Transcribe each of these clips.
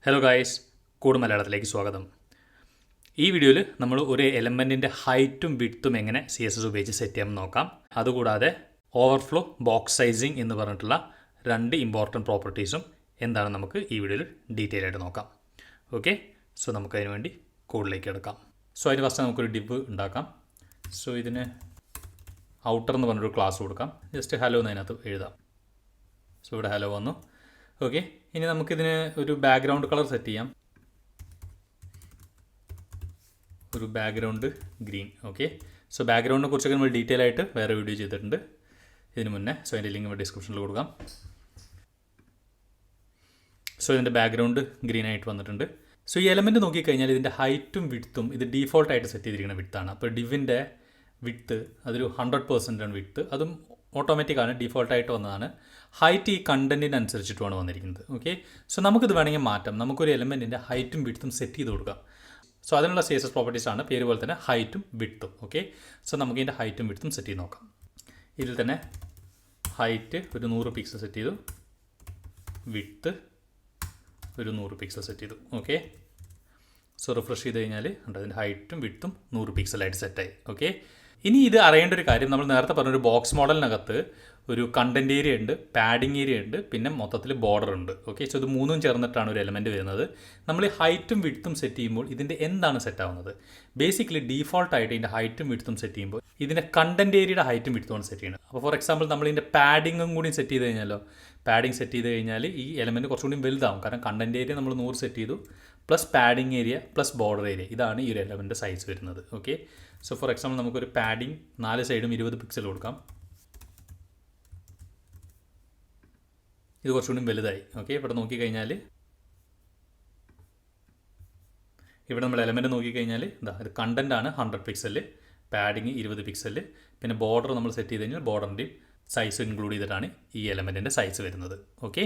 Hello guys, codemalayalam സ്വാഗതം. ഈ വീഡിയോയിൽ നമ്മൾ ഒരു എലമെൻറ്റിൻ്റെ ഹൈറ്റും വിഡ്ത്തും എങ്ങനെ CSS ഉപയോഗിച്ച് സെറ്റ് ചെയ്യാമെന്ന് നോക്കാം. അതുകൂടാതെ ഓവർഫ്ലോ, ബോക്സ് സൈസിങ് എന്ന് പറഞ്ഞിട്ടുള്ള രണ്ട് ഇമ്പോർട്ടൻറ്റ് പ്രോപ്പർട്ടീസും എന്താണ് നമുക്ക് ഈ വീഡിയോയിൽ ഡീറ്റെയിൽ ആയിട്ട് നോക്കാം. ഓക്കെ, സോ നമുക്കതിന് വേണ്ടി കോഡിലേക്ക് എടുക്കാം. സോ അതിന് ഫസ്റ്റ് നമുക്കൊരു ഡിവ് ഉണ്ടാക്കാം. സോ ഇതിന് ഔട്ടർ എന്ന് പറഞ്ഞൊരു ക്ലാസ് കൊടുക്കാം. ജസ്റ്റ് ഹലോ എന്ന് അതിനകത്ത് എഴുതാം. സോ ഇവിടെ ഹലോ വന്നു. ഓക്കെ, ഇനി നമുക്കിതിന് ഒരു ബാക്ക്ഗ്രൗണ്ട് കളർ സെറ്റ് ചെയ്യാം. ഒരു ബാക്ക്ഗ്രൗണ്ട് ഗ്രീൻ. ഓക്കെ, സോ ബാക്ക്ഗ്രൗണ്ടിനെ കുറിച്ചൊക്കെ നമ്മൾ ഡീറ്റെയിൽ ആയിട്ട് വേറെ വീഡിയോ ചെയ്തിട്ടുണ്ട് ഇതിന് മുന്നേ. സോ അതിൻ്റെ ലിങ്ക് ഡിസ്ക്രിപ്ഷനിൽ കൊടുക്കാം. സോ ഇതിൻ്റെ ബാക്ക്ഗ്രൗണ്ട് ഗ്രീൻ ആയിട്ട് വന്നിട്ടുണ്ട്. സോ ഈ എലമെൻറ്റ് നോക്കിക്കഴിഞ്ഞാൽ ഇതിൻ്റെ ഹൈറ്റും വിഡ്ത്തും ഇത് ഡീഫോൾട്ടായിട്ട് സെറ്റ് ചെയ്തിരിക്കുന്ന വിഡ്ത്താണ്. അപ്പോൾ ഡിവിൻ്റെ വിഡ്ത്ത് അതൊരു 100% വിഡ്ത്ത്, അതും ഓട്ടോമാറ്റിക്കാണ്, ഡീഫോൾട്ടായിട്ട് വന്നതാണ്. ഹൈറ്റ് ഈ കണ്ടൻറ്റിനനുസരിച്ചിട്ടുമാണ് വന്നിരിക്കുന്നത്. ഓക്കെ, സോ നമുക്കിത് വേണമെങ്കിൽ മാറ്റാം. നമുക്കൊരു എലമെൻറ്റിൻ്റെ ഹൈറ്റും വിഡ്ത്തും സെറ്റ് ചെയ്ത് കൊടുക്കാം. സോ അതിനുള്ള CSS പ്രോപ്പർട്ടീസ് ആണ്, പേര് പോലെ തന്നെ ഹൈറ്റും വിഡ്ത്തും. ഓക്കെ, സോ നമുക്ക് ഇതിൻ്റെ ഹൈറ്റും വിഡ്ത്തും സെറ്റ് ചെയ്ത് നോക്കാം. ഇതിൽ തന്നെ ഹൈറ്റ് ഒരു 100 പിക്സൽ സെറ്റ് ചെയ്തു, വിഡ്ത്ത് ഒരു 100 പിക്സൽ സെറ്റ് ചെയ്തു. ഓക്കെ, സോ റിഫ്രഷ് ചെയ്ത് കഴിഞ്ഞാൽ അതിൻ്റെ ഹൈറ്റും വിഡ്ത്തും 100 പിക്സലായിട്ട് സെറ്റായി. ഓക്കെ, ഇനി ഇത് അറിയേണ്ട ഒരു കാര്യം, നമ്മൾ നേരത്തെ പറഞ്ഞൊരു ബോക്സ് മോഡലിനകത്ത് ഒരു കണ്ടൻറ് ഏരിയ ഉണ്ട്, പാഡിങ് ഏരിയ ഉണ്ട്, പിന്നെ മൊത്തത്തിൽ ബോർഡർ ഉണ്ട്. ഓക്കെ, സോ ഇത് മൂന്നും ചേർന്നിട്ടാണ് ഒരു എലമെൻറ്റ് വരുന്നത്. നമ്മൾ ഈ ഹൈറ്റും വിഡ്ത്തും സെറ്റ് ചെയ്യുമ്പോൾ ഇതിൻ്റെ എന്താണ് സെറ്റ് ആവുന്നത്? ബേസിക്കലി ഡീഫോൾട്ടായിട്ട് ഇതിൻ്റെ ഹൈറ്റും വിഡ്ത്തും സെറ്റ് ചെയ്യുമ്പോൾ ഇതിൻ്റെ കണ്ടൻറ് ഏരിയയുടെ ഹൈറ്റും വിഡ്ത്തുമാണ് സെറ്റ് ചെയ്യുന്നത്. അപ്പോൾ ഫോർ എക്സാമ്പിൾ നമ്മൾ ഇതിൻ്റെ പാഡിങ്ങും കൂടി സെറ്റ് ചെയ്ത് കഴിഞ്ഞാലോ, പാഡിങ് സെറ്റ് ചെയ്ത് കഴിഞ്ഞാൽ ഈ എലമെൻറ്റ് കുറച്ചുകൂടി വലുതാവും. കാരണം കണ്ടൻറ് ഏരിയ നമ്മൾ 100 സെറ്റ് ചെയ്തു, plus padding area plus border area, ഇതാണ് ഈ ഒരു എലമെൻറ്റ് സൈസ് വരുന്നത്. ഓക്കെ, സോ ഫോർ എക്സാമ്പിൾ നമുക്കൊരു പാഡിങ് 4 സൈഡും 20 പിക്സൽ കൊടുക്കാം. ഇത് കുറച്ചുകൂടി വലുതായി. ഓക്കെ, ഇവിടെ നോക്കിക്കഴിഞ്ഞാൽ ഇവിടെ നമ്മൾ എലമെൻറ്റ് നോക്കിക്കഴിഞ്ഞാൽ എന്താ, ഇത് കണ്ടൻ്റ് ആണ് 100 പിക്സൽ, പാഡിങ് 20 പിക്സൽ, പിന്നെ ബോർഡർ നമ്മൾ സെറ്റ് ചെയ്ത് കഴിഞ്ഞാൽ ബോർഡറിൻ്റെയും സൈസ് ഇൻക്ലൂഡ് ചെയ്തിട്ടാണ് ഈ എലമെൻറ്റിൻ്റെ സൈസ് വരുന്നത്. ഓക്കെ,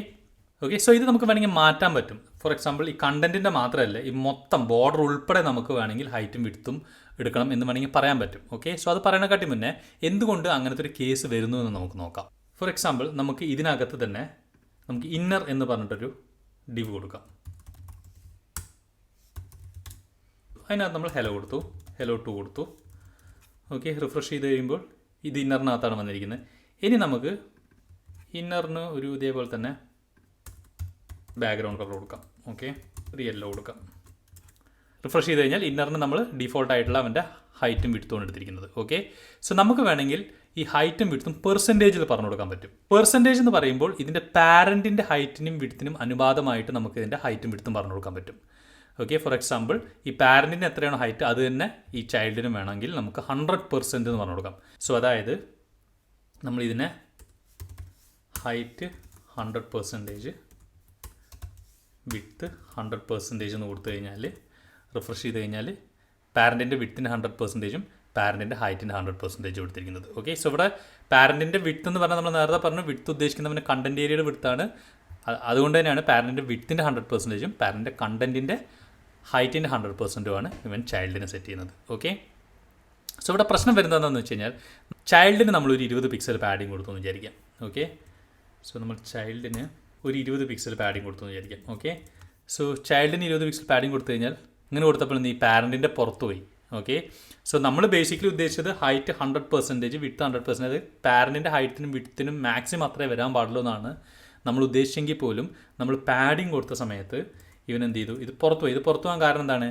സോ ഇത് നമുക്ക് വേണമെങ്കിൽ മാറ്റാൻ പറ്റും. ഫോർ എക്സാമ്പിൾ ഈ കണ്ടൻറ്റിൻ്റെ മാത്രമല്ല, ഈ മൊത്തം ബോർഡർ ഉൾപ്പെടെ നമുക്ക് വേണമെങ്കിൽ ഹൈറ്റും വിഡ്ത്തും എടുക്കണം എന്ന് വേണമെങ്കിൽ പറയാൻ പറ്റും. ഓക്കെ, സോ അത് പറയണക്കാട്ടി മുന്നേ എന്തുകൊണ്ട് അങ്ങനത്തെ ഒരു കേസ് വരുന്നു എന്ന് നമുക്ക് നോക്കാം. ഫോർ എക്സാമ്പിൾ നമുക്ക് ഇതിനകത്ത് തന്നെ നമുക്ക് ഇന്നർ എന്ന് പറഞ്ഞിട്ടൊരു ഡിവ് കൊടുക്കാം. അതിനകത്ത് നമ്മൾ ഹെലോ കൊടുത്തു, ഹെലോ 2 കൊടുത്തു. ഓക്കെ, റിഫ്രഷ് ചെയ്ത് കഴിയുമ്പോൾ ഇത് ഇന്നറിനകത്താണ് വന്നിരിക്കുന്നത്. ഇനി നമുക്ക് ഇന്നറിന് ഒരു ഇതേപോലെ തന്നെ ബാക്ക്ഗ്രൗണ്ട് കളർ കൊടുക്കാം. ഓക്കെ, ഒരു യെല്ലോ കൊടുക്കാം. റിഫ്രഷ് ചെയ്ത് കഴിഞ്ഞാൽ ഇന്നറിന് നമ്മൾ ഡീഫോൾട്ടായിട്ടുള്ള അവൻ്റെ ഹൈറ്റും വിഡ്ത്തും എടുത്തിരിക്കുന്നത്. ഓക്കെ, സോ നമുക്ക് വേണമെങ്കിൽ ഈ ഹൈറ്റും വിഡ്ത്തും പെർസെൻറ്റേജിൽ പറഞ്ഞു കൊടുക്കാൻ പറ്റും. പെർസെൻറ്റേജ് എന്ന് പറയുമ്പോൾ ഇതിൻ്റെ പാരൻറ്റിൻ്റെ ഹൈറ്റിനും വിഡ്ത്തിനും അനുപാതമായിട്ട് നമുക്ക് ഇതിൻ്റെ ഹൈറ്റും വിഡ്ത്തും പറഞ്ഞു കൊടുക്കാൻ പറ്റും. ഓക്കെ, ഫോർ എക്സാമ്പിൾ ഈ പാരൻറ്റിന് എത്രയാണോ ഹൈറ്റ് അത് തന്നെ ഈ ചൈൽഡിനും വേണമെങ്കിൽ നമുക്ക് 100% എന്ന് പറഞ്ഞു കൊടുക്കാം. സോ അതായത് നമ്മളിതിനെ ഹൈറ്റ് 100%, വിഡ്ത്ത് 100% എന്ന് കൊടുത്തു കഴിഞ്ഞാൽ റിഫ്രഷ് ചെയ്ത് കഴിഞ്ഞാൽ പാരൻറ്റിൻ്റെ വിഡ്ത്തിന് 100%ഉം പാരൻറ്റിൻ്റെ ഹൈറ്റിൻ്റെ 100% കൊടുത്തിരിക്കുന്നത്. ഓക്കെ, സോ ഇവിടെ പാരൻറ്റിൻ്റെ വിഡ്ത്ത് എന്ന് പറഞ്ഞാൽ നമ്മൾ നേരത്തെ പറഞ്ഞു വിഡ്ത്ത് ഉദ്ദേശിക്കുന്നവൻ്റെ കണ്ടൻറ് ഏരിയയുടെ വിഡ്ത്താണ്. അതുകൊണ്ട് തന്നെയാണ് പാരൻറ്റിൻ്റെ വിഡ്ത്തിൻ്റെ 100%ഉം പാരൻറ്റിൻ്റെ കണ്ടൻറ്റിൻ്റെ ഹൈറ്റിൻ്റെ 100%ഉമാണ് ഇവൻ ചൈൽഡിനെ സെറ്റ് ചെയ്യുന്നത്. ഓക്കെ, സോ ഇവിടെ പ്രശ്നം വരുന്നത് എന്താണെന്ന് വെച്ച് കഴിഞ്ഞാൽ ചൈൽഡിന് നമ്മളൊരു 20 പിക്സൽ പാഡിങ് കൊടുത്തു എന്ന് വിചാരിക്കാം. ഓക്കെ, സോ നമ്മൾ ചൈൽഡിന് ഒരു 20 പിക്സൽ പാഡിങ് കൊടുത്തു എന്ന് വിചാരിക്കാം. ഓക്കെ, സോ ചൈൽഡിന് 20 പിക്സൽ പാഡിങ് കൊടുത്തു കഴിഞ്ഞാൽ ഇങ്ങനെ കൊടുത്തപ്പോൾ ഈ പാരൻറ്റിൻ്റെ പുറത്ത് പോയി. ഓക്കെ, സോ നമ്മൾ ബേസിക്കലി ഉദ്ദേശിച്ചത് ഹൈറ്റ് 100%, വിഡ്ത്ത് 100%, പാരൻറ്റിൻ്റെ ഹൈറ്റിനും വിഡ്ത്തിനും മാക്സിമം അത്രേ വരാൻ പാടുള്ളൂ എന്നാണ് നമ്മൾ ഉദ്ദേശിച്ചെങ്കിൽ പോലും നമ്മൾ പാഡിങ് കൊടുത്ത സമയത്ത് ഇവൻ എന്ത് ചെയ്തു, ഇത് പുറത്തു പോയി. ഇത് പുറത്തു പോകാൻ കാരണം എന്താണ്?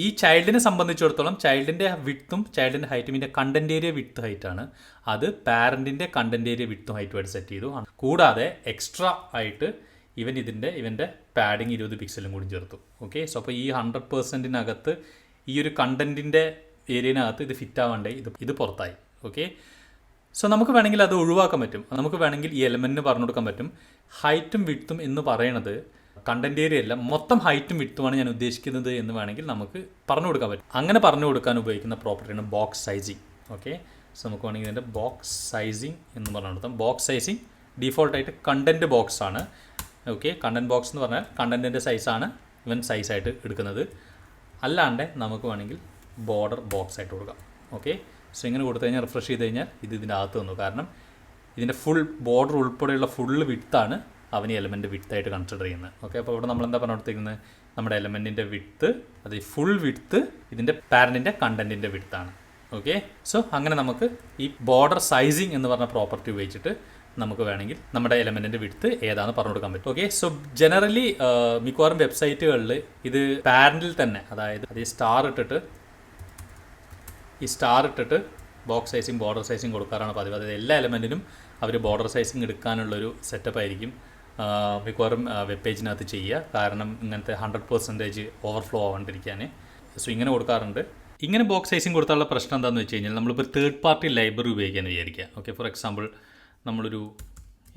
ഈ ചൈൽഡിനെ സംബന്ധിച്ചിടത്തോളം ചൈൽഡിൻ്റെ വിഡ്ത്തും ചൈൽഡിൻ്റെ ഹൈറ്റും ഇതിൻ്റെ കണ്ടൻറ് ഏരിയ വിഡ്ത്ത് ഹൈറ്റാണ്, അത് പാരൻറ്റിൻ്റെ കണ്ടൻറ് ഏരിയ വിഡ്ത്തും ഹൈറ്റുമായിട്ട് സെറ്റ് ചെയ്തു. കൂടാതെ എക്സ്ട്രാ ആയിട്ട് ഇവൻ്റെ പാഡിങ് 20 പിക്സലും കൂടി ചേർത്തു. ഓക്കെ, സോ അപ്പോൾ ഈ 100%-നകത്ത് ഈ ഒരു കണ്ടൻറ്റിൻ്റെ ഏരിയനകത്ത് ഇത് ഫിറ്റ് ആവാണ്ടേ ഇത് പുറത്തായി. ഓക്കെ, സോ നമുക്ക് വേണമെങ്കിൽ അത് ഒഴിവാക്കാൻ പറ്റും. നമുക്ക് വേണമെങ്കിൽ ഈ എലമെൻറ്റിന് പറഞ്ഞു കൊടുക്കാൻ പറ്റും ഹൈറ്റും വിഡ്ത്തും എന്ന് പറയുന്നത് കണ്ടൻറ് ഏരിയ അല്ല, മൊത്തം ഹൈറ്റും വിഡ്ത്തുമാണ് ഞാൻ ഉദ്ദേശിക്കുന്നത് എന്ന് വേണമെങ്കിൽ നമുക്ക് പറഞ്ഞു കൊടുക്കാൻ പറ്റും. അങ്ങനെ പറഞ്ഞു കൊടുക്കാൻ ഉപയോഗിക്കുന്ന പ്രോപ്പർട്ടിയാണ് ബോക്സ് സൈസിങ്. ഓക്കെ, സോ നമുക്ക് വേണമെങ്കിൽ ഇതിൻ്റെ ബോക്സ് സൈസിങ് എന്ന് പറഞ്ഞു കൊടുത്താൽ ബോക്സ് സൈസിങ് ഡീഫോൾട്ടായിട്ട് കണ്ടൻറ്റ് ബോക്സ് ആണ്. ഓക്കെ, കണ്ടൻറ്റ് ബോക്സ് എന്ന് പറഞ്ഞാൽ കണ്ടൻറ്റിൻ്റെ സൈസാണ് ഇവൻ സൈസായിട്ട് എടുക്കുന്നത്. അല്ലാണ്ട് നമുക്ക് വേണമെങ്കിൽ ബോർഡർ ബോക്സ് ആയിട്ട് കൊടുക്കാം. ഓക്കെ, സോ ഇങ്ങനെ കൊടുത്തു കഴിഞ്ഞാൽ റിഫ്രഷ് ചെയ്ത് കഴിഞ്ഞാൽ ഇതിൻ്റെ അകത്ത് വന്നു. കാരണം ഇതിൻ്റെ ഫുൾ ബോർഡർ ഉൾപ്പെടെയുള്ള ഫുൾ വിഡ്ത്താണ് അവന് എലമെൻറ്റ് വിത്തായിട്ട് കൺസിഡർ ചെയ്യുന്നത്. ഓക്കെ, അപ്പോൾ ഇവിടെ നമ്മൾ എന്താ പറഞ്ഞുകൊടുത്തിരിക്കുന്നത്, നമ്മുടെ എലമെൻറ്റിൻ്റെ വിത്ത്, അത് ഫുൾ വിത്ത് ഇതിൻ്റെ പാരൻറ്റിൻ്റെ കണ്ടൻറ്റിൻ്റെ വിത്താണ്. ഓക്കെ, സോ അങ്ങനെ നമുക്ക് ഈ ബോർഡർ സൈസിങ് എന്ന് പറഞ്ഞ പ്രോപ്പർട്ടി ഉപയോഗിച്ചിട്ട് നമുക്ക് വേണമെങ്കിൽ നമ്മുടെ എലമെൻറ്റിൻ്റെ വിഡ്ത്ത് ഏതാണെന്ന് പറഞ്ഞു കൊടുക്കാൻ പറ്റും. ഓക്കെ, സോ ജനറലി മിക്കവാറും വെബ്സൈറ്റുകളിൽ ഇത് പാരൻറ്റിൽ തന്നെ, അതായത് അത് ഈ സ്റ്റാർ ഇട്ടിട്ട് ബോക്സ് സൈസിങ് ബോർഡർ സൈസിങ് കൊടുക്കാറാണ് പതിവ്. അതായത് എല്ലാ എലമെൻറ്റിനും അവർ ബോർഡർ സൈസിങ് എടുക്കാനുള്ളൊരു സെറ്റപ്പ് ആയിരിക്കും മിക്കവാറും വെബ് പേജിനകത്ത് ചെയ്യുക. കാരണം ഇങ്ങനത്തെ 100% ഓവർഫ്ലോ ആവാണ്ടിരിക്കാൻ. സോ ഇങ്ങനെ കൊടുക്കാറുണ്ട്. ഇങ്ങനെ ബോക്സ് സൈസിങ് കൊടുത്താലുള്ള പ്രശ്നം എന്താണെന്ന് വെച്ച് കഴിഞ്ഞാൽ, നമ്മളിപ്പോൾ തേർഡ് പാർട്ടി ലൈബ്രറി ഉപയോഗിക്കാൻ വിചാരിക്കുക. ഓക്കെ, ഫോർ എക്സാമ്പിൾ നമ്മളൊരു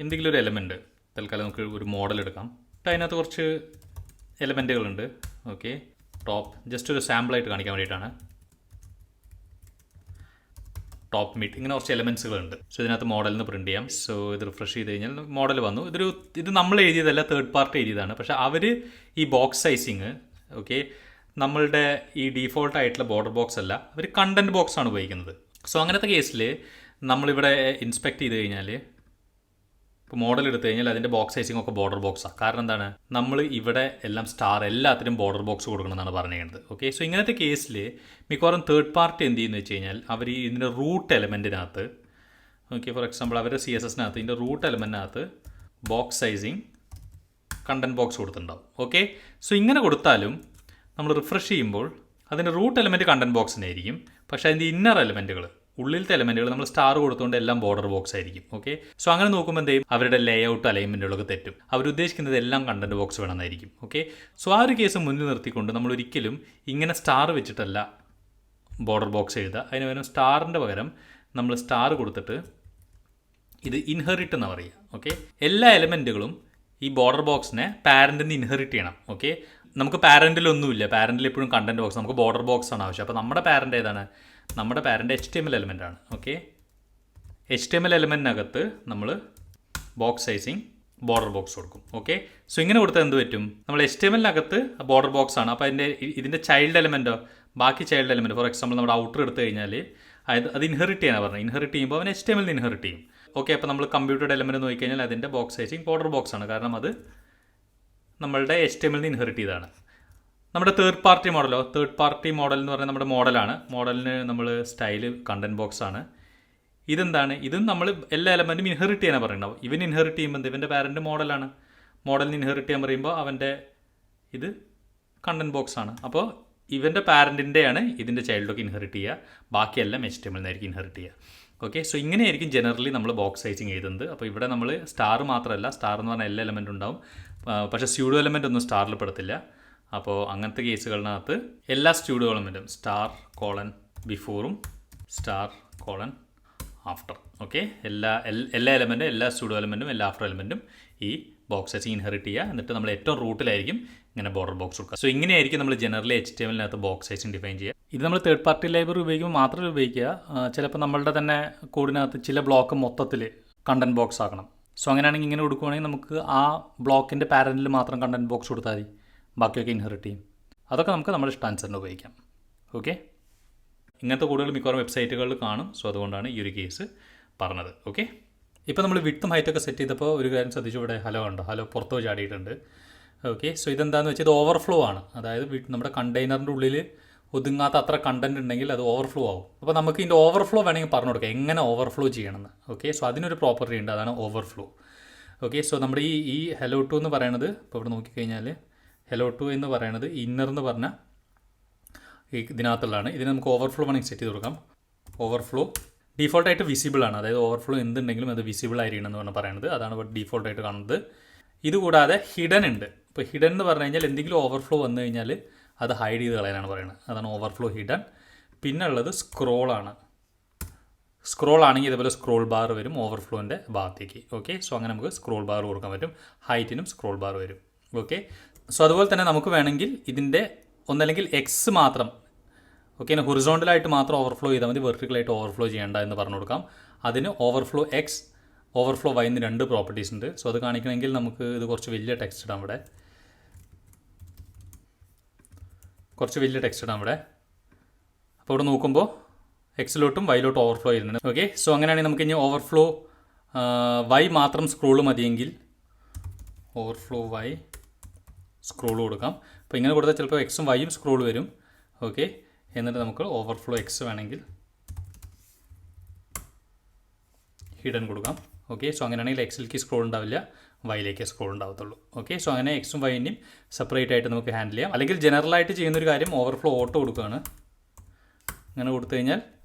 എന്തെങ്കിലും ഒരു എലമെൻറ്റ് തൽക്കാലം നമുക്ക് ഒരു മോഡൽ എടുക്കാം. അതിനകത്ത് കുറച്ച് എലമെൻറ്റുകളുണ്ട്. ഓക്കെ, ടോപ്പ് ജസ്റ്റ് ഒരു സാമ്പിളായിട്ട് കാണിക്കാൻ വേണ്ടിയിട്ടാണ്. ടോപ്പ് മിഡ് ഇങ്ങനെ കുറച്ച് എലമെൻറ്റ്സുകളുണ്ട്. സോ ഇതിനകത്ത് മോഡലിൽ നിന്ന് പ്രിൻറ്റ് ചെയ്യാം. സോ ഇത് റിഫ്രഷ് ചെയ്ത് കഴിഞ്ഞാൽ മോഡൽ വന്നു. ഇത് നമ്മൾ എഴുതിയതല്ല, തേർഡ് പാർട്ടി എഴുതിയതാണ്. പക്ഷേ അവർ ഈ ബോക്സ് സൈസിങ് ഓക്കെ നമ്മളുടെ ഈ ഡീഫോൾട്ട് ആയിട്ടുള്ള ബോർഡർ ബോക്സ് അല്ല, അവർ കണ്ടൻറ്റ് ബോക്സ് ആണ് ഉപയോഗിക്കുന്നത്. സോ അങ്ങനത്തെ കേസിൽ നമ്മളിവിടെ ഇൻസ്പെക്ട് ചെയ്ത് കഴിഞ്ഞാൽ, ഇപ്പോൾ മോഡൽ എടുത്തു കഴിഞ്ഞാൽ അതിൻ്റെ ബോക്സ് സൈസിങ് ഒക്കെ ബോർഡർ ബോക്സാണ്. കാരണം എന്താണ്, നമ്മൾ ഇവിടെ എല്ലാം സ്റ്റാർ എല്ലാത്തിനും ബോർഡർ ബോക്സ് കൊടുക്കണമെന്നാണ് പറഞ്ഞിരുന്നത്. ഓക്കെ, സോ ഇങ്ങനത്തെ കേസിൽ മിക്കവാറും തേർഡ് പാർട്ടി എന്ത് ചെയ്യുന്നു വെച്ച് കഴിഞ്ഞാൽ, അവർ ഇതിൻ്റെ റൂട്ട് എലമെൻറ്റിനകത്ത് ഓക്കെ ഫോർ എക്സാമ്പിൾ അവരുടെ CSSനകത്ത് ഇതിൻ്റെ റൂട്ട് എലമെൻറ്റിനകത്ത് ബോക്സ് സൈസിങ് കണ്ടൻറ്റ് ബോക്സ് കൊടുത്തിട്ടുണ്ടാവും. ഓക്കെ, സോ ഇങ്ങനെ കൊടുത്താലും നമ്മൾ റിഫ്രഷ് ചെയ്യുമ്പോൾ അതിൻ്റെ റൂട്ട് എലമെൻറ്റ് കണ്ടൻറ്റ് ബോക്സിനായിരിക്കും. പക്ഷേ അതിൻ്റെ ഇന്നർ എലമെൻറ്റുകൾ, ഉള്ളിലത്തെ എലമെൻറ്റുകൾ നമ്മൾ സ്റ്റാർ കൊടുത്തുകൊണ്ട് എല്ലാം ബോർഡർ ബോക്സ് ആയിരിക്കും. ഓക്കെ, സോ അങ്ങനെ നോക്കുമ്പോൾ എന്തെയും അവരുടെ ലേ ഔട്ട് അലൈൻമെൻറ്റുകളൊക്കെ തെറ്റും. അവരുദ്ദേശിക്കുന്നത് എല്ലാം കണ്ടൻറ്റ് ബോക്സ് വേണമെന്നായിരിക്കും. ഓക്കെ, സോ ആ ഒരു കേസ് മുന്നിൽ നിർത്തിക്കൊണ്ട് നമ്മൾ ഒരിക്കലും ഇങ്ങനെ സ്റ്റാർ വെച്ചിട്ടല്ല ബോർഡർ ബോക്സ് എഴുതുക. അതിന് പകരം സ്റ്റാറിൻ്റെ പകരം നമ്മൾ സ്റ്റാർ കൊടുത്തിട്ട് ഇത് ഇൻഹെറിറ്റ് എന്ന് പറയുക. ഓക്കെ, എല്ലാ എലമെൻറ്റുകളും ഈ ബോർഡർ ബോക്സിനെ പാരൻറ്റിൽ നിന്ന് ഇൻഹെറിറ്റ് ചെയ്യണം. ഓക്കെ, നമുക്ക് പാരൻറ്റിലൊന്നുമില്ല, പാരൻറ്റിൽ എപ്പോഴും കണ്ടൻറ്റ് ബോക്സ്, നമുക്ക് ബോർഡർ ബോക്സ് ആണ് ആവശ്യം. അപ്പോൾ നമ്മുടെ പാരൻറ്റ് ഏതാണ്, നമ്മുടെ പാരൻറ്റ് HTML എലമെൻ്റ് ആണ്. ഓക്കെ, HTML എലമെൻറ്റിനകത്ത് നമ്മൾ ബോക്സ് സൈസിങ് ബോർഡർ ബോക്സ് കൊടുക്കും. ഓക്കെ, സോ ഇങ്ങനെ കൊടുത്താൽ എന്ത് പറ്റും, നമ്മൾ HTMLനകത്ത് ബോർഡർ ബോക്സ് ആണ്. അപ്പോൾ ഇതിൻ്റെ ചൈൽഡ് എലമെൻറ്റോ ബാക്കി ചൈൽഡ് എലമെൻറ്റ് ഫോർ എക്സാമ്പിൾ നമ്മുടെ ഔട്ടർ എടുത്തു കഴിഞ്ഞാൽ അത് ഇൻഹെറിറ്റ് ചെയ്യാനാണ് പറഞ്ഞത്. ഇൻഹെറിറ്റ് ചെയ്യുമ്പോൾ അവൻ HTML ഇൻഹെറിറ്റ് ചെയ്യും. ഓക്കെ, അപ്പോൾ നമ്മൾ കമ്പ്യൂട്ടർ എലമെൻറ്റ് നോക്കിക്കഴിഞ്ഞാൽ അതിൻ്റെ ബോക്സ് സൈസിങ് ബോർഡർ ബോക്സ് ആണ്. കാരണം അത് നമ്മളുടെ HTML ഇൻഹെറിറ്റ് ചെയ്തതാണ്. നമ്മുടെ തേർഡ് പാർട്ടി മോഡൽ എന്ന് പറഞ്ഞാൽ നമ്മുടെ മോഡലാണ്. മോഡലിന് നമ്മൾ സ്റ്റൈല് കണ്ടൻറ്റ് ബോക്സ് ആണ്. ഇതെന്താണ്, ഇതും നമ്മൾ എല്ലാ എലമെൻറ്റും ഇൻഹെറിറ്റ് ചെയ്യാനാണ് പറയുന്നുണ്ടാവും. ഇവൻ ഇൻഹെറിറ്റ് ചെയ്യുമ്പോൾ ഇവൻ്റെ പാരൻറ്റ് മോഡലാണ്. മോഡലിന് ഇൻഹെറിറ്റ് ചെയ്യാൻ പറയുമ്പോൾ അവൻ്റെ ഇത് കണ്ടൻറ്റ് ബോക്സ് ആണ്. അപ്പോൾ ഇവൻ്റെ പാരൻറ്റിൻ്റെയാണ് ഇതിൻ്റെ ചൈൽഡൊക്കെ ഇൻഹെറിറ്റ് ചെയ്യുക, ബാക്കിയെല്ലാം HTML നിന്നായിരിക്കും ഇൻഹെറിറ്റ് ചെയ്യുക. ഓക്കെ, സോ ഇങ്ങനെയായിരിക്കും ജനറലി നമ്മൾ ബോക്സ് സൈസിങ് എഴുതുന്നത്. അപ്പോൾ ഇവിടെ നമ്മൾ സ്റ്റാർ മാത്രമല്ല, സ്റ്റാർ എന്ന് പറഞ്ഞാൽ എല്ലാ എലമെൻറ്റും ഉണ്ടാവും. പക്ഷേ സ്യൂഡോ എലമെൻ്റ് ഒന്നും സ്റ്റാറിൽ പെടത്തില്ല. അപ്പോൾ അങ്ങനത്തെ കേസുകളിനകത്ത് എല്ലാ സ്യൂഡോ എലമെൻറ്റും സ്റ്റാർ കോളൻ ബിഫോറും സ്റ്റാർ കോളൻ ആഫ്റ്റർ. ഓക്കെ, എല്ലാ എലമെൻറ്റും എല്ലാ സ്യൂഡോ എലമെൻറ്റും എല്ലാ ആഫ്റ്റർ എലമെൻറ്റും ഈ ബോക്സ് സൈസിങ് ഇൻഹെറിറ്റ് ചെയ്യുക. എന്നിട്ട് നമ്മൾ ഏറ്റവും റൂട്ടിലായിരിക്കും ഇങ്ങനെ ബോർഡർ ബോക്സ് കൊടുക്കുക. സോ ഇങ്ങനെയായിരിക്കും നമ്മൾ ജനറലി HTMLനകത്ത് ബോക്സ് സൈസിങ് ഡിഫൈൻ ചെയ്യുക. ഇത് നമ്മൾ തേർഡ് പാർട്ടി ലൈബ്രറി ഉപയോഗിക്കുമ്പോൾ മാത്രമേ ഉപയോഗിക്കുക. ചിലപ്പോൾ നമ്മളുടെ തന്നെ കോഡിനകത്ത് ചില ബ്ലോക്ക് മൊത്തത്തിൽ കണ്ടൻറ്റ് ബോക്സ് ആക്കണം. സോ അങ്ങനെയാണെങ്കിൽ ഇങ്ങനെ കൊടുക്കുകയാണെങ്കിൽ നമുക്ക് ആ ബ്ലോക്കിൻ്റെ പാരൻറ്റിൽ മാത്രം കണ്ടൻറ്റ് ബോക്സ് കൊടുത്താൽ മതി, ബാക്കിയൊക്കെ ഇൻഹെറിറ്റ് ചെയ്യും. അതൊക്കെ നമുക്ക് നമ്മുടെ ഇഷ്ടാനുസരണം ഉപയോഗിക്കാം. ഓക്കെ, ഇങ്ങനത്തെ കൂടുതൽ മിക്കവാറും വെബ്സൈറ്റുകളിൽ കാണും. സോ അതുകൊണ്ടാണ് ഈ ഒരു കേസ് പറഞ്ഞത്. ഓക്കെ, ഇപ്പോൾ നമ്മൾ വിഡ്ത്തും ഹൈറ്റൊക്കെ സെറ്റ് ചെയ്തപ്പോൾ ഒരു കാര്യം ശ്രദ്ധിച്ചു, ഇവിടെ ഹലോ ഉണ്ടോ, ഹലോ പുറത്ത് ചാടിയിട്ടുണ്ട്. ഓക്കെ, സോ ഇതെന്താണെന്ന് വെച്ചാൽ ഇത് ഓവർഫ്ലോ ആണ്. അതായത് നമ്മുടെ കണ്ടെയ്നറിൻ്റെ ഉള്ളിൽ ഒതുങ്ങാത്ത അത്ര കണ്ടൻറ്റ് ഉണ്ടെങ്കിൽ അത് ഓവർഫ്ലോ ആവും. അപ്പോൾ നമുക്ക് ഇതിൻ്റെ ഓവർഫ്ലോ വേണമെങ്കിൽ പറഞ്ഞു കൊടുക്കാം, എങ്ങനെ ഓവർഫ്ലോ ചെയ്യണമെന്ന്. ഓക്കെ, സോ അതിനൊരു പ്രോപ്പർട്ടി ഉണ്ട്, അതാണ് ഓവർഫ്ലോ. ഓക്കെ, സോ നമ്മുടെ ഈ ഹലോ ടു എന്ന് പറയുന്നത്, ഇപ്പോൾ ഇവിടെ നോക്കിക്കഴിഞ്ഞാൽ ഹലോ ടു എന്ന് പറയുന്നത് ഇന്നർ എന്ന് പറഞ്ഞാൽ ഇതിനകത്തുള്ളതാണ്. ഇതിന് നമുക്ക് ഓവർഫ്ലോ വേണമെങ്കിൽ സെറ്റ് ചെയ്ത് കൊടുക്കാം. ഓവർഫ്ലോ ഡീഫോൾട്ടായിട്ട് വിസിബിൾ ആണ്, അതായത് ഓവർഫ്ലോ എന്തുണ്ടെങ്കിലും അത് വിസിബിൾ ആയിരിക്കണം എന്ന് പറഞ്ഞാൽ പറയുന്നത്. അതാണ് ഇവിടെ ഡീഫോൾട്ടായിട്ട് കാണുന്നത്. ഇതുകൂടാതെ ഹിഡൻ ഉണ്ട്. ഇപ്പോൾ ഹിഡൻ എന്ന് പറഞ്ഞു കഴിഞ്ഞാൽ എന്തെങ്കിലും ഓവർഫ്ലോ വന്നു കഴിഞ്ഞാൽ അത് ഹൈഡ് ചെയ്ത് കളയാനാണ് പറയുന്നത്. അതാണ് ഓവർഫ്ലോ ഹിഡൻ. പിന്നെ ഉള്ളത് സ്ക്രോളാണ്. സ്ക്രോൾ ആണെങ്കിൽ ഇതേപോലെ സ്ക്രോൾ ബാർ വരും ഓവർഫ്ലോൻ്റെ ഭാഗത്തേക്ക്. ഓക്കെ, സോ അങ്ങനെ നമുക്ക് സ്ക്രോൾ ബാർ കൊടുക്കാൻ പറ്റും. ഹൈറ്റിനും സ്ക്രോൾ ബാർ വരും. ഓക്കെ, സോ അതുപോലെ തന്നെ നമുക്ക് വേണമെങ്കിൽ ഇതിൻ്റെ ഒന്നല്ലെങ്കിൽ എക്സ് മാത്രം, ഓക്കെ, ഹൊറിസോണ്ടലായിട്ട് മാത്രം ഓവർഫ്ലോ ചെയ്താൽ മതി, വെർട്ടിക്കലായിട്ട് ഓവർഫ്ലോ ചെയ്യേണ്ട എന്ന് പറഞ്ഞു കൊടുക്കാം. അതിന് ഓവർഫ്ലോ എക്സ് ഓവർഫ്ലോ വൈ എന്ന് 2 പ്രോപ്പർട്ടീസ് ഉണ്ട്. സോ അത് കാണിക്കണമെങ്കിൽ നമുക്ക് ഇത് കുറച്ച് വലിയ ടെക്സ്റ്റ് ഇടാം. ഇവിടെ കുറച്ച് വലിയ ടെക്സ്റ്റ് ഇടാം ഇവിടെ. അപ്പോൾ ഇവിടെ നോക്കുമ്പോൾ എക്സിലോട്ടും വൈലോട്ടും ഓവർഫ്ലോ ചെയ്യുന്നുണ്ട്. ഓക്കെ, സോ അങ്ങനെയാണെങ്കിൽ നമുക്ക് ഇനി ഓവർഫ്ലോ വൈ മാത്രം സ്ക്രോൾ മതിയെങ്കിൽ ഓവർഫ്ലോ വൈ സ്ക്രോൾ കൊടുക്കാം. അപ്പോൾ ഇങ്ങനെ കൊടുത്താൽ ചിലപ്പോൾ എക്സും വൈയും സ്ക്രോൾ വരും. ഓക്കെ, എന്നിട്ട് നമുക്ക് ഓവർഫ്ലോ എക്സ് വേണമെങ്കിൽ ഹിഡൻ കൊടുക്കാം. ഓക്കെ, സോ അങ്ങനെയാണെങ്കിൽ എക്സിലേക്ക് സ്ക്രോൾ ഉണ്ടാവില്ല, വൈയിലേക്ക് സ്ക്രോൾ ഉണ്ടാവത്തുള്ളൂ. ഓക്കെ, സോ അങ്ങനെ എക്സും വൈൻ്റെയും സെപ്പറേറ്റ് ആയിട്ട് നമുക്ക് ഹാൻഡിൽ ചെയ്യാം. അല്ലെങ്കിൽ ജനറലായിട്ട് ചെയ്യുന്നൊരു കാര്യം ഓവർഫ്ലോ ഓട്ടോ കൊടുക്കുകയാണ്. അങ്ങനെ കൊടുത്തു കഴിഞ്ഞാൽ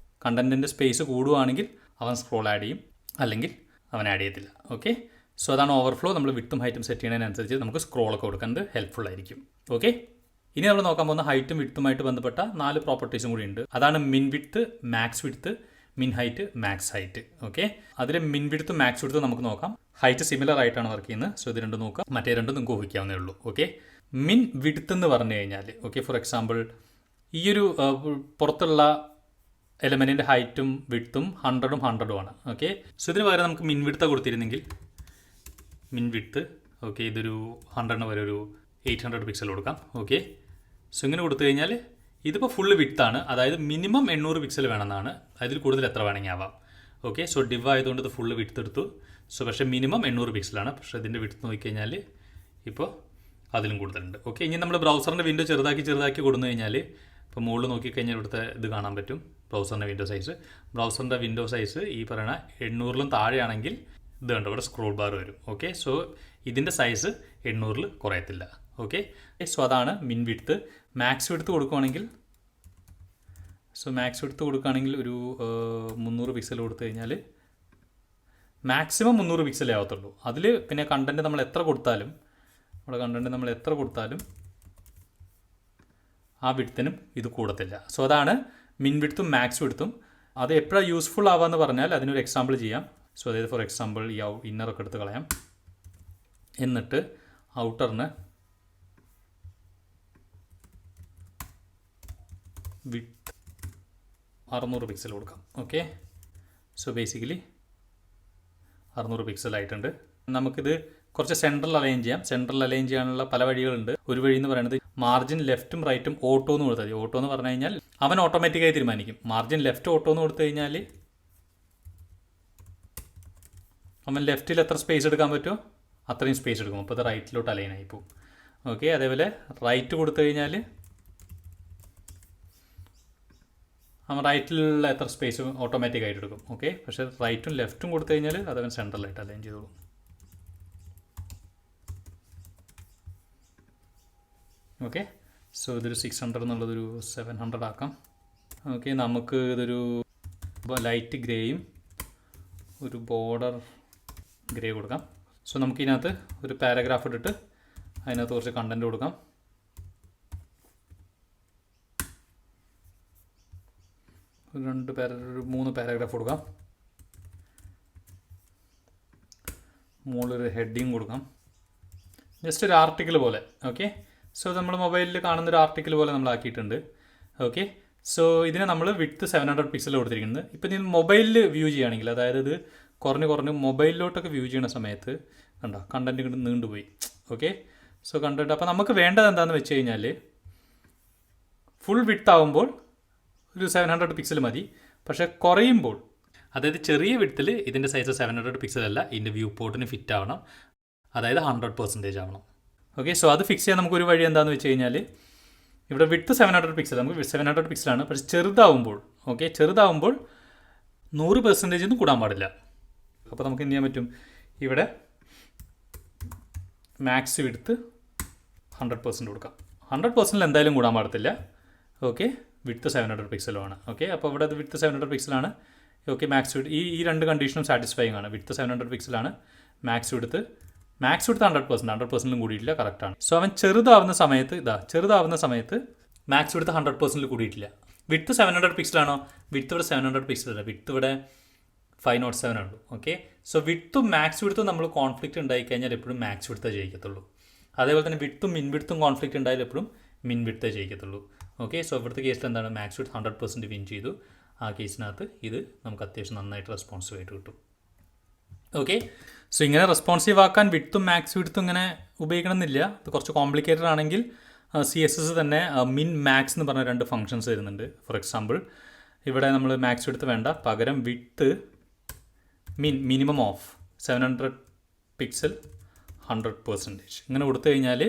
കണ്ടൻറ്റിൻ്റെ സ്പേസ് കൂടുകയാണെങ്കിൽ അവൻ സ്ക്രോൾ ആഡ് ചെയ്യും, അല്ലെങ്കിൽ അവൻ ആഡ് ചെയ്യത്തില്ല. ഓക്കെ, സോ അതാണ് ഓവർഫ്ലോ. നമ്മൾ വിട്ടും ഹൈറ്റും സെറ്റ് ചെയ്യുന്നതിനനുസരിച്ച് നമുക്ക് സ്ക്രോളൊക്കെ കൊടുക്കുന്നത് ഹെൽപ്ഫുൾ ആയിരിക്കും. ഓക്കെ, ഇനി നമ്മൾ നോക്കാൻ പോകുന്ന ഹൈറ്റും വിട്ടുമായിട്ട് ബന്ധപ്പെട്ട 4 പ്രോപ്പർട്ടീസും കൂടി ഉണ്ട്. അതാണ് മിൻ വിഡ്ത്ത്, മാക്സ് വിഡ്ത്ത്, മിൻ ഹൈറ്റ്, മാക്സ് ഹൈറ്റ്. ഓക്കെ, അതിൽ മിൻ വിഡ്ത്തും മാക്സ് വിഡ്ത്തും നമുക്ക് നോക്കാം. ഹൈറ്റ് സിമിലർ ആയിട്ടാണ് വർക്ക് ചെയ്യുന്നത്. സോ ഇത് രണ്ടും നോക്കാം, മറ്റേ രണ്ടും നിങ്ങൾക്ക് ഊഹിക്കാവുന്നേ ഉള്ളൂ. ഓക്കെ, മിൻ വിഡ്ത്ത് എന്ന് പറഞ്ഞു കഴിഞ്ഞാൽ, ഓക്കെ, ഫോർ എക്സാമ്പിൾ ഈ ഒരു പുറത്തുള്ള എലമെൻറ്റിൻ്റെ ഹൈറ്റും വിഡ്ത്തും 100ഉം 100ഉം ആണ്. ഓക്കെ, സോ ഇതിന് പകരം നമുക്ക് മിൻ വിഡ്ത്ത് കൊടുത്തിരുന്നെങ്കിൽ മിൻ വിഡ്ത്ത്, ഓക്കെ, ഇതൊരു 100ന് വരെ ഒരു 800 പിക്സൽ കൊടുക്കാം. ഓക്കെ, സോ ഇങ്ങനെ കൊടുത്തു കഴിഞ്ഞാൽ ഇതിപ്പോൾ ഫുള്ള് വിഡ്ത്താണ്, അതായത് മിനിമം 800 പിക്സൽ വേണമെന്നാണ്. അതിൽ കൂടുതൽ എത്ര വേണമെങ്കിൽ ആവാം. ഓക്കെ, സോ ഡിവ് ആയതുകൊണ്ട് ഇത് ഫുള്ള് വിഡ്ത്ത് എടുത്തു. സോ പക്ഷേ മിനിമം 800 പിക്സലാണ്. പക്ഷേ ഇതിൻ്റെ വിഡ്ത്ത് നോക്കിക്കഴിഞ്ഞാൽ ഇപ്പോൾ അതിലും കൂടുതലുണ്ട്. ഓക്കെ, ഇനി നമ്മൾ ബ്രൗസറിൻ്റെ വിൻഡോ ചെറുതാക്കി കൊടുത്തു കഴിഞ്ഞാൽ ഇപ്പോൾ മുകളിൽ നോക്കിക്കഴിഞ്ഞാൽ ഇവിടുത്തെ ഇത് കാണാൻ പറ്റും, ബ്രൗസറിൻ്റെ വിൻഡോ സൈസ്. ബ്രൗസറിൻ്റെ വിൻഡോ സൈസ് ഈ പറയുന്ന 800ലും താഴെയാണെങ്കിൽ ഇത് കണ്ടോ ഇവിടെ സ്ക്രോൾ ബാർ വരും. ഓക്കെ, സോ ഇതിൻ്റെ സൈസ് 800ൽ കുറയത്തില്ല. ഓക്കെ, സോ അതാണ് മിൻ വിഡ്ത്ത്. മാക്സ് വിഡ്ത്ത് കൊടുക്കുകയാണെങ്കിൽ, സോ മാക്സ് വിഡ്ത്ത് കൊടുക്കുകയാണെങ്കിൽ ഒരു 300 പിക്സൽ കൊടുത്തു കഴിഞ്ഞാൽ മാക്സിമം 300 പിക്സലേ ആവത്തുള്ളൂ. അതിൽ പിന്നെ കണ്ടൻറ്റ് നമ്മൾ എത്ര കൊടുത്താലും ആ വിഡ്ത്തിനും ഇത് കൂടത്തില്ല. സോ അതാണ് മിൻ വിഡ്ത്തും മാക്സ് വിഡ്ത്തും. അത് എപ്പോഴാണ് യൂസ്ഫുൾ ആവാമെന്ന് പറഞ്ഞാൽ അതിനൊരു എക്സാമ്പിൾ ചെയ്യാം. സോ അതായത് ഫോർ എക്സാമ്പിൾ ഈ ഇന്നറൊക്കെ എടുത്ത് കളയാം, എന്നിട്ട് ഔട്ടറിന് വിഡ്ത്ത് 600 പിക്സൽ കൊടുക്കാം. ഓക്കെ, സോ ബേസിക്കലി 600 പിക്സൽ ആയിട്ടുണ്ട്. നമുക്കിത് കുറച്ച് സെൻട്രൽ അലൈൻ ചെയ്യാം. സെൻട്രൽ അലൈൻ ചെയ്യാനുള്ള പല വഴികളുണ്ട്. ഒരു വഴി എന്ന് പറയുന്നത് മാർജിൻ ലെഫ്റ്റും റൈറ്റും ഓട്ടോ എന്ന് കൊടുത്താൽ മതി. ഓട്ടോ എന്ന് പറഞ്ഞു കഴിഞ്ഞാൽ അവൻ ഓട്ടോമാറ്റിക്കായി തീരുമാനിക്കും. മാർജിൻ ലെഫ്റ്റ് ഓട്ടോ എന്ന് കൊടുത്തു കഴിഞ്ഞാൽ അവൻ ലെഫ്റ്റിൽ എത്ര സ്പേസ് എടുക്കാൻ പറ്റുമോ അത്രയും സ്പേസ് എടുക്കും. അപ്പോൾ അത് റൈറ്റിലോട്ട് അലൈൻ ആയി പോകും. ഓക്കെ, അതേപോലെ റൈറ്റ് കൊടുത്തു കഴിഞ്ഞാൽ അവൻ റൈറ്റിലുള്ള എത്ര സ്പേസ് ഓട്ടോമാറ്റിക്കായിട്ട് എടുക്കും. ഓക്കെ, പക്ഷേ റൈറ്റും ലെഫ്റ്റും കൊടുത്തു കഴിഞ്ഞാൽ അതവൻ സെൻട്രലായിട്ട് അലൈൻ ചെയ്തോളും. ഓക്കെ, സോ ഇതൊരു 600 എന്നുള്ളതൊരു 700 ആക്കാം. ഓക്കെ, നമുക്ക് ഇതൊരു ലൈറ്റ് ഗ്രേയും ഒരു ബോർഡർ ഗ്രേ കൊടുക്കാം. സോ നമുക്കിതിനകത്ത് ഒരു പാരഗ്രാഫ് ഇട്ടിട്ട് അതിനകത്ത് കുറച്ച് കണ്ടൻറ്റ് കൊടുക്കാം. ഒരു 3 പാരഗ്രാഫ് കൊടുക്കാം. മുകളിലൊരു ഹെഡിങ് കൊടുക്കാം, ജസ്റ്റ് ഒരു ആർട്ടിക്കിൾ പോലെ. ഓക്കെ, സോ നമ്മൾ മൊബൈലിൽ കാണുന്നൊരു ആർട്ടിക്കിൾ പോലെ നമ്മൾ ആക്കിയിട്ടുണ്ട്. ഓക്കെ, സോ ഇതിനെ നമ്മൾ വിഡ്ത്ത് 700 പിക്സൽ കൊടുത്തിരിക്കുന്നത്. ഇപ്പം നിങ്ങൾ മൊബൈലിൽ വ്യൂ ചെയ്യുകയാണെങ്കിൽ, അതായത് ഇത് കുറഞ്ഞ് മൊബൈലിലോട്ടൊക്കെ വ്യൂ ചെയ്യുന്ന സമയത്ത് കണ്ടോ കണ്ടൻറ്റ് നീണ്ടുപോയി. ഓക്കെ, സോ കണ്ടിട്ട് അപ്പോൾ നമുക്ക് വേണ്ടത് എന്താണെന്ന് വെച്ച് കഴിഞ്ഞാൽ ഫുൾ വിഡ്ത്ത് ആകുമ്പോൾ ഒരു 700 പിക്സൽ മതി. പക്ഷേ കുറയുമ്പോൾ, അതായത് ചെറിയ വിഡ്ത്തിൽ ഇതിൻ്റെ സൈസ് 700 പിക്സൽ അല്ല, ഇതിൻ്റെ വ്യൂ പോർട്ടിന് ഫിറ്റ് ആവണം, അതായത് 100% ആവണം. ഓക്കെ, സോ അത് ഫിക്സ് ചെയ്യാൻ നമുക്കൊരു വഴി എന്താണെന്ന് വെച്ച് കഴിഞ്ഞാൽ ഇവിടെ വിഡ്ത്ത് 700 പിക്സൽ, നമുക്ക് 700 പിക്സലാണ്. പക്ഷേ ചെറുതാവുമ്പോൾ 100% ഒന്നും കൂടാൻ പാടില്ല. അപ്പോൾ നമുക്ക് എന്ത് ചെയ്യാൻ പറ്റും, ഇവിടെ മാക്സ് വിഡ്ത്ത് 100% കൊടുക്കാം. 100% എന്തായാലും കൂടാൻ പാടത്തില്ല. ഓക്കെ, വിഡ്ത്ത് 700 പിക്സലുമാണ്. ഓക്കെ, അപ്പോൾ ഇവിടെ അത് വിഡ്ത്ത് 700 പിക്സലാണ്. ഓക്കെ, മാക്സ് വിഡ്ത്ത് ഈ 2 കണ്ടീഷനും സാറ്റിസ്ഫൈങ് ആണ്. വിഡ്ത്ത് 700 പിക്സലാണ്, മാക്സ് വിഡ്ത്ത് 100%ലും കൂടിയിട്ടില്ല, കറക്റ്റാണ്. സോ അവൻ ചെറുതാവുന്ന സമയത്ത് മാക്സ് വിഡ്ത്ത് 100%ൽ കൂടിയിട്ടില്ല. വിഡ്ത്ത് 700 പിക്സലാണോ, വിഡ്ത്ത് ഇവിടെ 700 പിക്സലല്ല, വിഡ്ത്ത് ഇവിടെ 507 ഉള്ളൂ. ഓക്കെ, സോ വിഡ്ത്തും മാക്സ് വിഡ്ത്തും നമ്മൾ കോൺഫ്ലിക്റ്റ് ഉണ്ടായിക്കഴിഞ്ഞാൽ എപ്പോഴും മാക്സ് വിഡ്ത്തേ ജയിക്കത്തുള്ളൂ. അതേപോലെ തന്നെ വിഡ്ത്തും മിൻ വിഡ്ത്തും കോൺഫ്ലിക്റ്റ് ഉണ്ടായാലും എപ്പോഴും മിൻ വിഡ്ത്തേ ജയിക്കത്തുള്ളൂ. ഓക്കെ, സോ ഇവിടുത്തെ കേസിൽ എന്താണ്, മാക്സ് വിഡ്ത്ത് 100% വിൻ ചെയ്തു. ആ കേസിനകത്ത് ഇത് നമുക്ക് അത്യാവശ്യം നന്നായിട്ട് റെസ്പോൺസീവ് ആയിട്ട് കിട്ടും. ഓക്കെ, സോ ഇങ്ങനെ റെസ്പോൺസീവ് ആക്കാൻ വിഡ്ത്തും മാക്സ് വിഡ്ത്തും ഇങ്ങനെ ഉപയോഗിക്കണമെന്നില്ല. ഇത് കുറച്ച് കോംപ്ലിക്കേറ്റഡ് ആണെങ്കിൽ CSS തന്നെ മിൻ മാക്സ് എന്ന് പറഞ്ഞ 2 ഫംഗ്ഷൻസ് വരുന്നുണ്ട്. ഫോർ എക്സാമ്പിൾ ഇവിടെ നമ്മൾ മാക്സ് വിഡ്ത്ത് വേണ്ട, പകരം വിഡ്ത്ത് മിനിമം ഓഫ് 700 പിക്സൽ 100%. ഇങ്ങനെ കൊടുത്തു കഴിഞ്ഞാൽ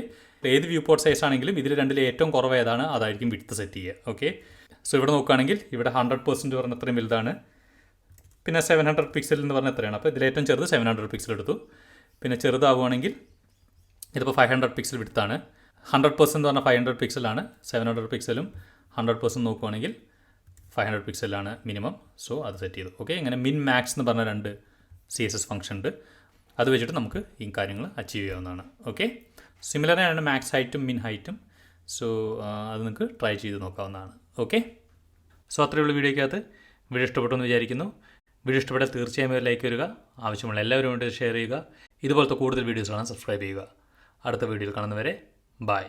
ഏത് വ്യൂ പോർട്ട് സൈസ് ആണെങ്കിലും ഇതിൽ രണ്ടിൽ ഏറ്റവും കുറവ് ഏതാണ് അതായിരിക്കും വിഡ്ത്ത് സെറ്റ് ചെയ്യുക. ഓക്കെ, സോ ഇവിടെ നോക്കുകയാണെങ്കിൽ ഇവിടെ 100% പറഞ്ഞാൽ അത്രയും വലുതാണ്. പിന്നെ 700 പിക്സൽ എന്ന് പറഞ്ഞാൽ എത്രയാണ്? അപ്പോൾ ഇതിലേറ്റവും ചെറുത് 700 പിക്സൽ എടുത്തു. പിന്നെ ചെറുതാവുകയാണെങ്കിൽ ഇതിപ്പോൾ 500 പിക്സൽ വിഡ്ത്താണ്. 100% എന്ന് പറഞ്ഞാൽ 500 പിക്സലാണ്. 700 പിക്സലും 100% നോക്കുകയാണെങ്കിൽ 500 പിക്സലാണ് മിനിമം. സോ അത് സെറ്റ് ചെയ്തു. ഓക്കെ, ഇങ്ങനെ മിൻ മാക്സ് എന്ന് പറഞ്ഞ 2 CSS ഫംഗ്ഷൻ ഉണ്ട്. അത് വെച്ചിട്ട് നമുക്ക് ഈ കാര്യങ്ങൾ അച്ചീവ് ചെയ്യാവുന്നതാണ്. ഓക്കെ, സിമിലറാണ് മാക്സ് ഹൈറ്റും മിൻ ഹൈറ്റും. സോ അത് നിങ്ങൾക്ക് ട്രൈ ചെയ്ത് നോക്കാവുന്നതാണ്. ഓക്കെ, സോ അത്രയുള്ള വീഡിയോയ്ക്കകത്ത്. വീഡിയോ ഇഷ്ടപ്പെട്ടു എന്ന് വിചാരിക്കുന്നു. വീഡിയോ ഇഷ്ടപ്പെട്ടാൽ തീർച്ചയായും ഒരു ലൈക്ക് വരിക. ആവശ്യമുള്ള എല്ലാവരും വേണ്ടി ഷെയർ ചെയ്യുക. ഇതുപോലത്തെ കൂടുതൽ വീഡിയോസ് കാണാൻ സബ്സ്ക്രൈബ് ചെയ്യുക. അടുത്ത വീഡിയോയിൽ കാണുന്നവരെ ബൈ.